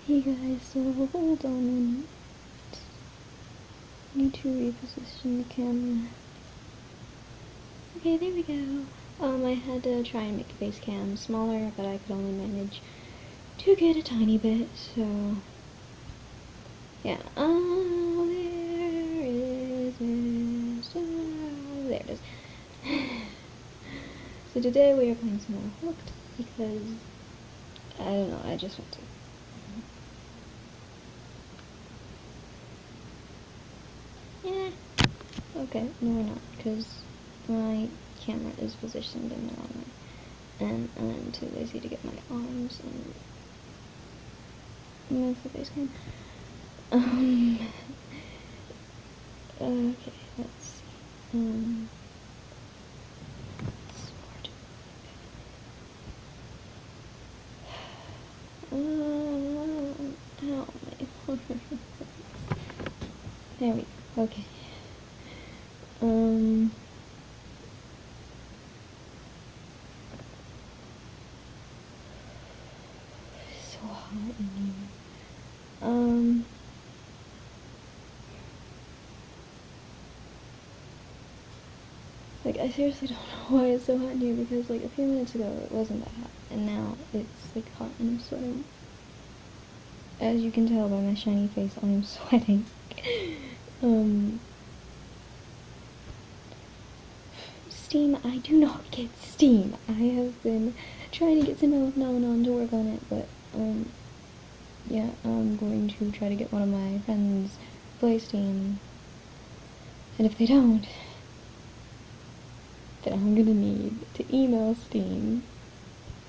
Hey guys, so hold on a minute. I need to reposition the camera. Okay, there we go. I had to try and make the face cam smaller, but I could only manage to get a tiny bit, so yeah. Oh, there is it. There it is. So today we are playing some more Hooked because I don't know, I just want to. Yeah. Okay, no we're not, because my camera is positioned in the wrong way. And I'm too lazy to get my arms and move the face cam. Okay, let's see. Sport. Ow, my there we go, okay. So hot in here. Like, I seriously don't know why it's so hot in here, because, like, a few minutes ago it wasn't that hot, and now it's, like, hot and I'm sweating. As you can tell by my shiny face, I am sweating. Steam, I do not get Steam. I have been trying to get some phenomenon to work on it, but, yeah, I'm going to try to get one of my friends to play Steam. And if they don't, then I'm gonna need to email Steam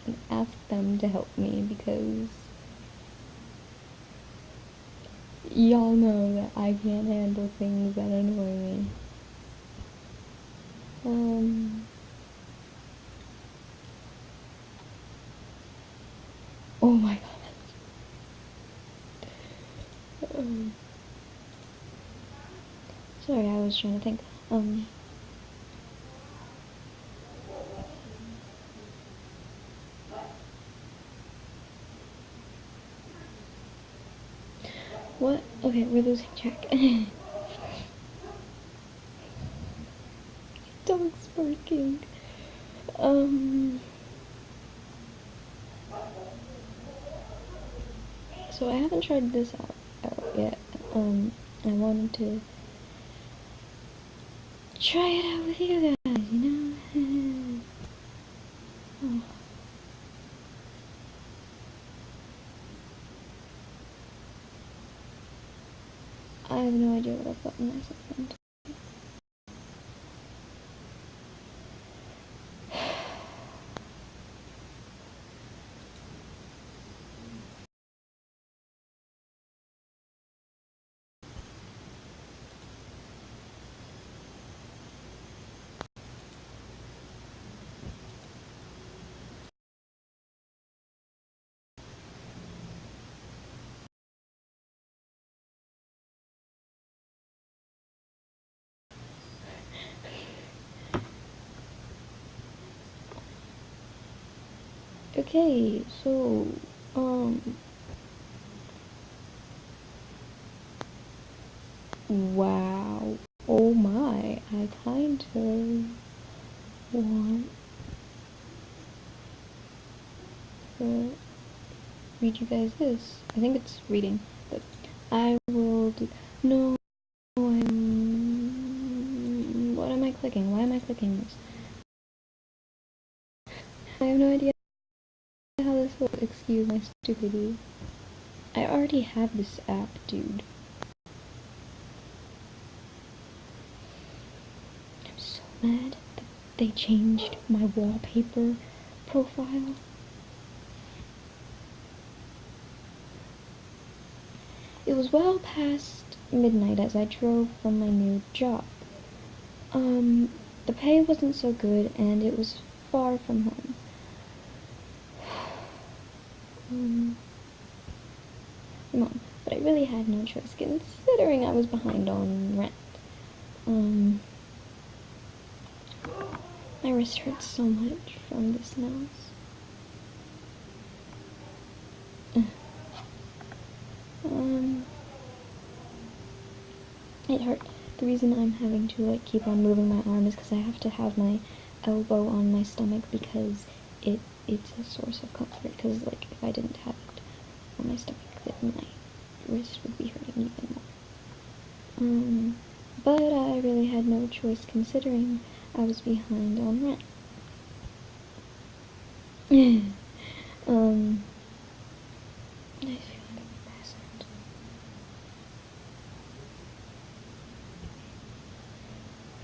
and ask them to help me, because y'all know that I can't handle things that annoy me. Oh my god. Sorry, I was trying to think. What? Okay, we're losing track. Dog's barking. So I haven't tried this out yet. I wanted to try it out with you guys, you know? Oh. I have no idea what I've gotten myself into. Okay, so, wow. Oh my, I kind of want to read you guys this. I think it's reading, but I will do, no, what am I clicking? Why am I clicking this? I have no idea how this will excuse my stupidity. I already have this app, dude. I'm so mad that they changed my wallpaper profile. It was well past midnight as I drove from my new job. The pay wasn't so good and it was far from home. But I really had no choice considering I was behind on rent. My wrist hurts so much from this mouse. It hurt. The reason I'm having to like keep on moving my arm is because I have to have my elbow on my stomach because it's a source of comfort. Because like if I didn't have it on my stomach, then my wrist would be hurting even more. But I really had no choice considering I was behind on rent. I feel like I'm a peasant.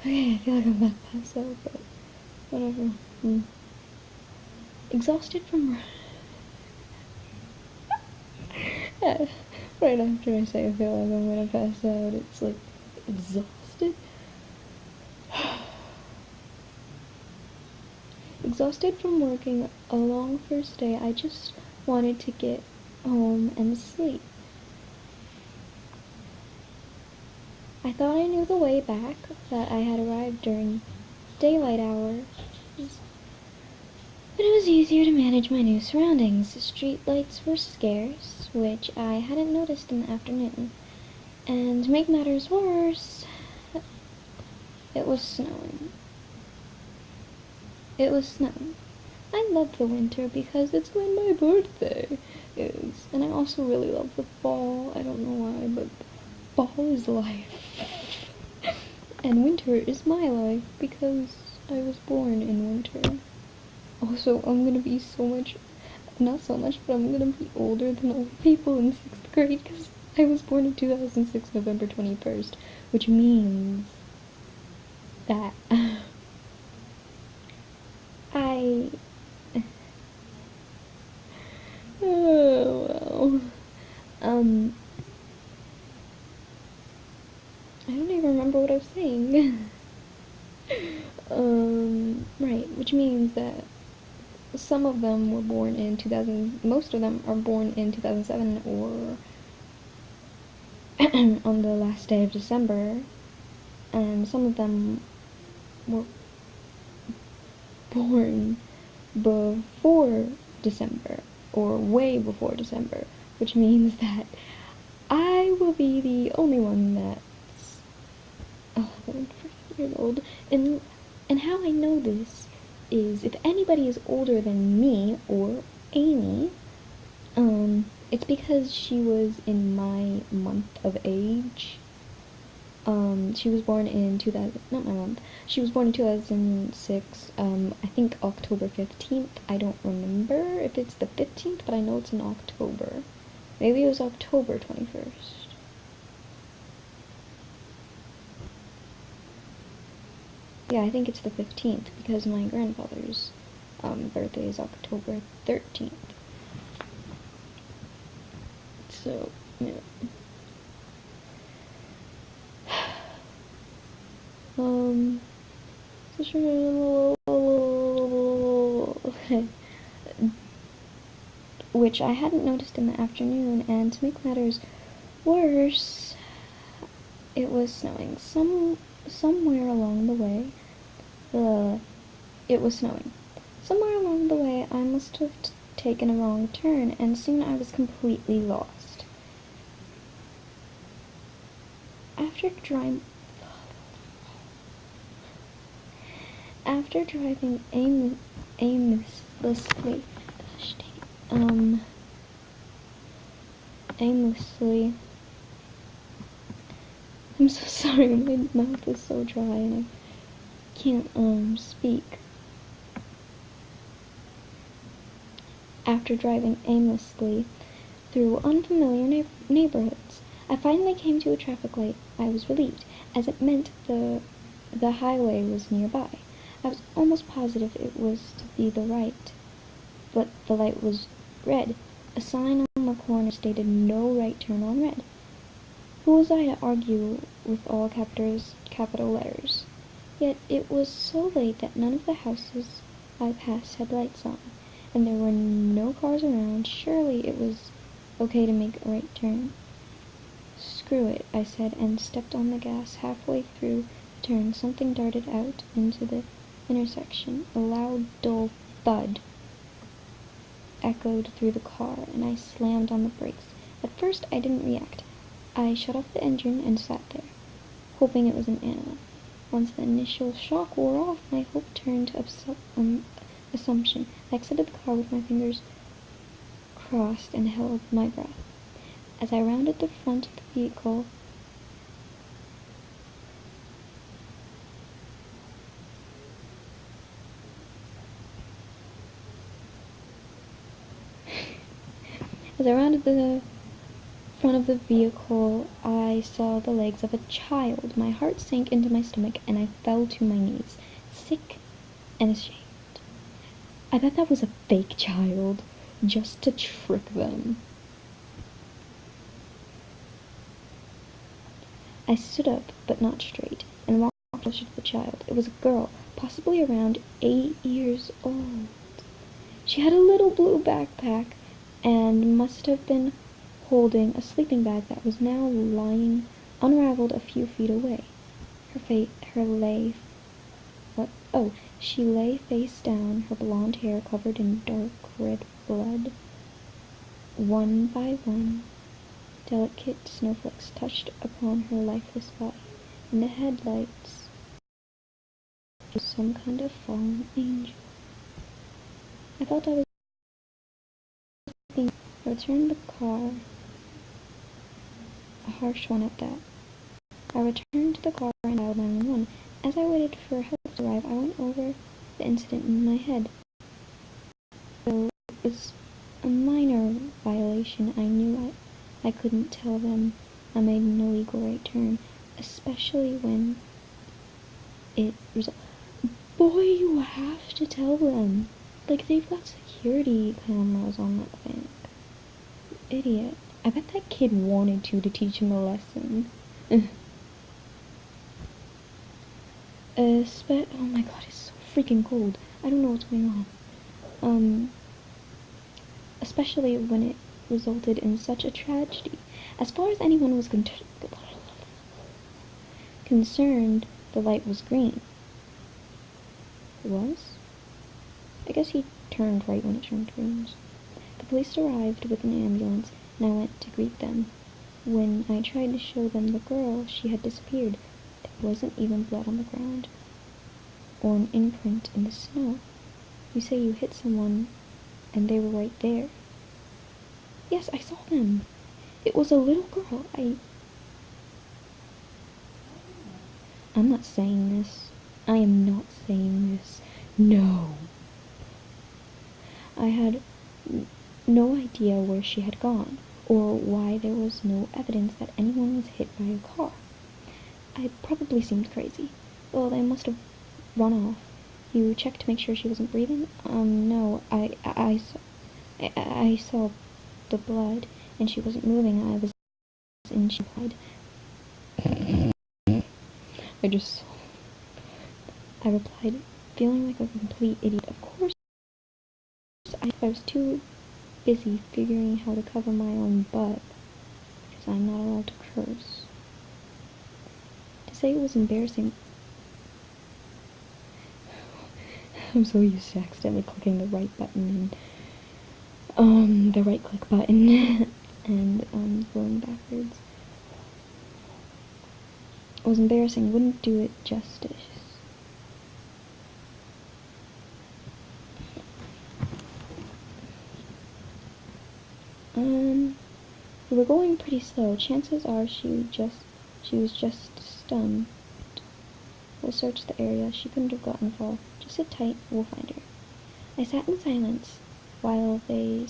Okay, I feel like I'm about to pass out, but whatever. Exhausted from yeah, right after I say I feel like I'm gonna pass out, it's like exhausted. Exhausted from working a long first day, I just wanted to get home and sleep. I thought I knew the way back, that I had arrived during daylight hours, but it was easier to manage my new surroundings. Street lights were scarce, which I hadn't noticed in the afternoon, and to make matters worse, it was snowing. I love the winter because it's when my birthday is, and I also really love the fall. I don't know why, but fall is life. And winter is my life because I was born in winter. Also, I'm gonna be not so much, but I'm gonna be older than all the people in 6th grade because I was born in 2006, November 21st, which means that oh, well. I don't even remember what I was saying. Right, which means that some of them were born in 2000, most of them are born in 2007 or on the last day of December, and some of them were born before December, or way before December, which means that I will be the only one that's 11 years old, and how I know this is if anybody is older than me or Amy, it's because she was in my month of age. She was born in 2000, not my month, she was born in 2006, I think October 15th, I don't remember if it's the 15th, but I know it's in October. Maybe it was October 21st. Yeah, I think it's the 15th, because my grandfather's birthday is October 13th. So, yeah. Which I hadn't noticed in the afternoon, and to make matters worse, it was snowing. Somewhere along the way, it was snowing. Somewhere along the way, I must have taken a wrong turn, and soon I was completely lost. After driving aimlessly, aimlessly, I'm so sorry, my mouth is so dry and I can't, speak. After driving aimlessly through unfamiliar neighborhoods, I finally came to a traffic light. I was relieved, as it meant the highway was nearby. I was almost positive it was to be the right, but the light was red. A sign on the corner stated "No right turn on red." Who was I to argue with all capital letters? Yet it was so late that none of the houses I passed had lights on, and there were no cars around. Surely it was okay to make a right turn. Screw it, I said, and stepped on the gas. Halfway through the turn, something darted out into the intersection. A loud, dull thud echoed through the car, and I slammed on the brakes At first, I didn't react. I shut off the engine and sat there, hoping it was an animal. Once the initial shock wore off, my hope turned to assumption. I exited the car with my fingers crossed and held my breath. As I rounded the front of the vehicle, I saw the legs of a child. My heart sank into my stomach, and I fell to my knees, sick and ashamed. I bet that was a fake child, just to trick them. I stood up, but not straight, and walked closer to the child. It was a girl, possibly around 8 years old. She had a little blue backpack, and must have been holding a sleeping bag that was now lying unraveled a few feet away. She lay face down, her blonde hair covered in dark red blood. One by one, delicate snowflakes touched upon her lifeless body. In the headlights, some kind of fallen angel. I felt I was thinking. I returned the car, a harsh one at that. I returned to the car and dialed 911. As I waited for help to arrive, I went over the incident in my head. Though it was a minor violation, I knew I couldn't tell them I made an illegal right turn, especially when it resulted. Boy, you have to tell them. Like, they've got security cameras on that thing. You idiot. I bet that kid wanted to teach him a lesson. Oh my god, it's so freaking cold. I don't know what's going on. Especially when it resulted in such a tragedy. As far as anyone was concerned, the light was green. It was? I guess he turned right when it turned green. The police arrived with an ambulance, and I went to greet them. When I tried to show them the girl, she had disappeared. There wasn't even blood on the ground, or an imprint in the snow. You say you hit someone, and they were right there. Yes, I saw them. It was a little girl. I'm not saying this. I am not saying this. No. I had no idea where she had gone, or why there was no evidence that anyone was hit by a car. I probably seemed crazy. Well, they must have run off. You checked to make sure she wasn't breathing? No, I saw the blood, and she wasn't moving. And she replied. I replied, feeling like a complete idiot. Of course, I was too busy figuring how to cover my own butt, because I'm not allowed to curse. To say it was embarrassing. I'm so used to accidentally clicking the right button and, the right click button and going backwards. It was embarrassing, wouldn't do it justice. We were going pretty slow. Chances are she was just stunned. We'll search the area. She couldn't have gotten far. Just sit tight. We'll find her. I sat in silence while they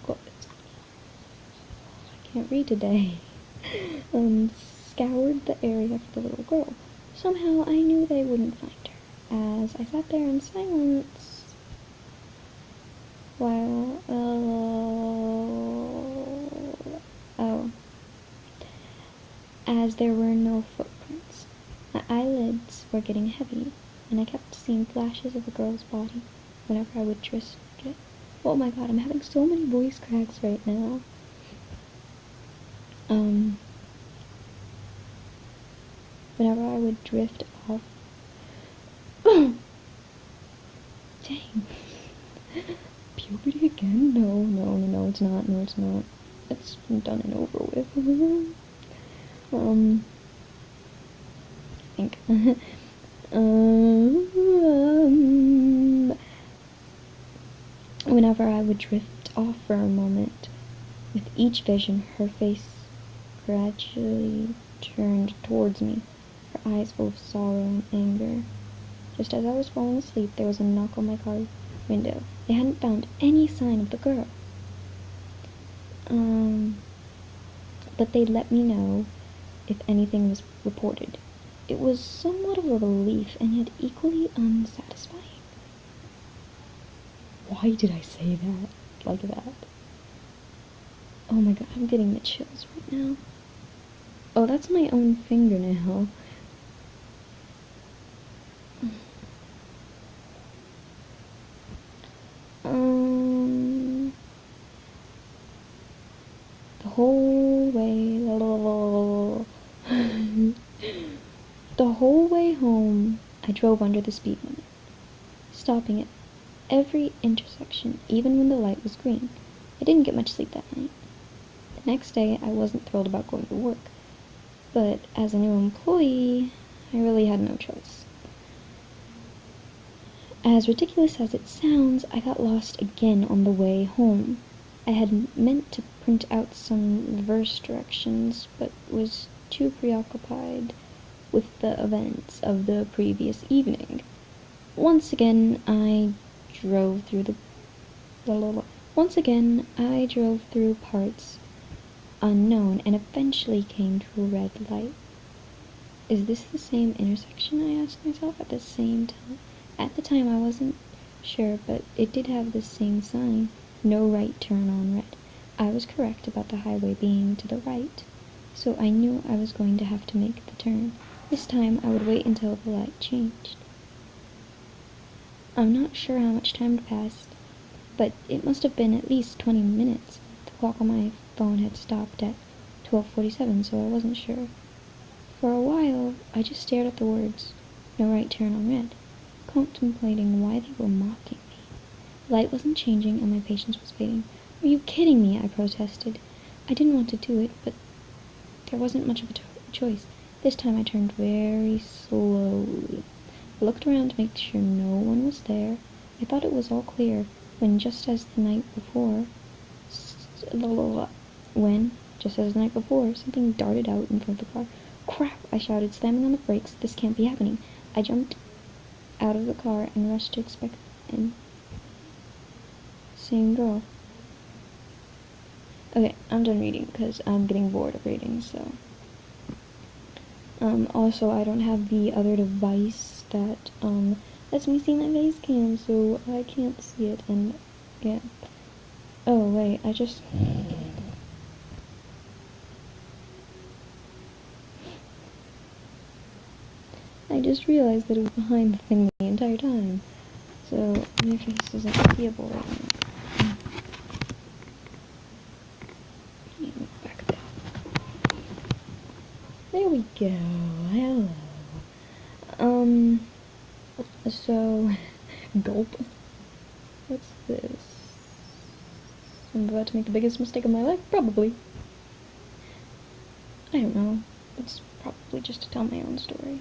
I can't read today. Scoured the area for the little girl. Somehow I knew they wouldn't find her. As I sat there in silence while as there were no footprints. My eyelids were getting heavy, and I kept seeing flashes of a girl's body whenever I would drift it. Oh my god, I'm having so many voice cracks right now. Whenever I would drift off. Dang. Puberty again? No, it's not. it's done and over with. I think. Whenever I would drift off for a moment, with each vision, her face gradually turned towards me, her eyes full of sorrow and anger. Just as I was falling asleep, there was a knock on my car window. They hadn't found any sign of the girl. But they'd let me know if anything was reported. It was somewhat of a relief, and yet equally unsatisfying. Why did I say that like that? Oh my god, I'm getting the chills right now. Oh, that's my own fingernail. The whole way, the whole way home, I drove under the speed limit, stopping at every intersection, even when the light was green. I didn't get much sleep that night. The next day, I wasn't thrilled about going to work, but as a new employee, I really had no choice. As ridiculous as it sounds, I got lost again on the way home. I had meant to print out some reverse directions, but was too preoccupied with the events of the previous evening. Once again, I drove through parts unknown and eventually came to a red light. Is this the same intersection? I asked myself at the same time. At the time, I wasn't sure, but it did have the same sign, no right turn on red. I was correct about the highway being to the right, so I knew I was going to have to make the turn. This time, I would wait until the light changed. I'm not sure how much time had passed, but it must have been at least 20 minutes. The clock on my phone had stopped at 12:47, so I wasn't sure. For a while, I just stared at the words, no right turn on red, contemplating why they were mocking me. The light wasn't changing and my patience was fading. Are you kidding me? I protested. I didn't want to do it, but there wasn't much of a choice. This time I turned very slowly. I looked around to make sure no one was there. I thought it was all clear when, just as the night before, something darted out in front of the car. Crap! I shouted, slamming on the brakes. This can't be happening. I jumped out of the car and rushed to expect an same girl. Okay, I'm done reading because I'm getting bored of reading, so. Also, I don't have the other device that, lets me see my face cam, so I can't see it, and, yeah. Oh, wait, I just realized that it was behind the thing the entire time, so my face isn't seeable right now. Back there. There we go. Hello. So, gulp. What's this? I'm about to make the biggest mistake of my life? Probably. I don't know. It's probably just to tell my own story.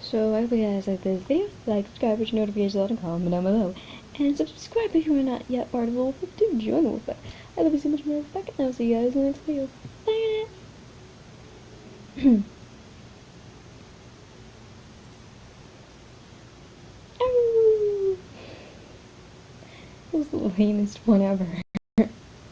So I hope you guys like this video. Like, subscribe, push notifications on, and comment down below. And subscribe if you are not yet part of the Wolf Pack. Do join the Wolf Pack. I love you so much more, Wolf Pack, and I'll see you guys in the next video. Bye! That was the lamest one ever.